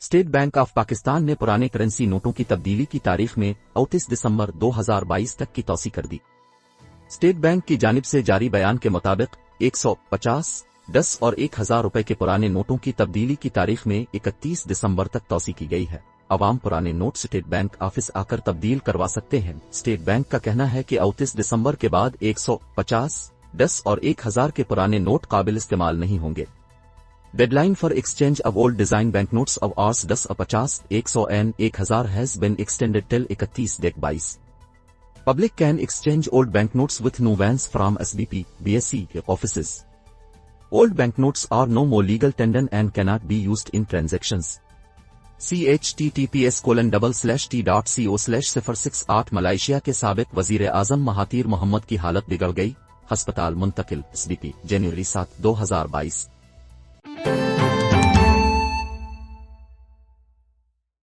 State bank of Pakistan ने पुराने currency नोटों की तब्दीली की तारीख में 29 दिसंबर 2022 तक की तौसीह कर दी। स्टेट बैंक की जानिब से जारी बयान के मुताबिक 150, 10 और 1000 रुपए के पुराने नोटों की तब्दीली की तारीख में 31 दिसंबर तक तौसीह की गई है। अवाम पुराने नोट स्टेट बैंक ऑफिस आकर तब्दील करवा सकते हैं। स्टेट बैंक का कहना है कि 29 दिसंबर के बाद 150, 10 और 1000 के पुराने नोट काबिल इस्तेमाल नहीं होंगे। Deadline for exchange of old design bank notes of आर्स 10 और 50, 100 and 1000 has been extended till 31/22। Public can exchange old banknotes with no bans from SBP, BSE offices. Old banknotes are no more legal tender and cannot be used in transactions. https://t.co/068 Malaysia के साबिक वजीर आजम Mahathir Mohammad की हालत बिगड़ गई, अस्पताल मुंतकिल। SBP जनवरी 7, 2022।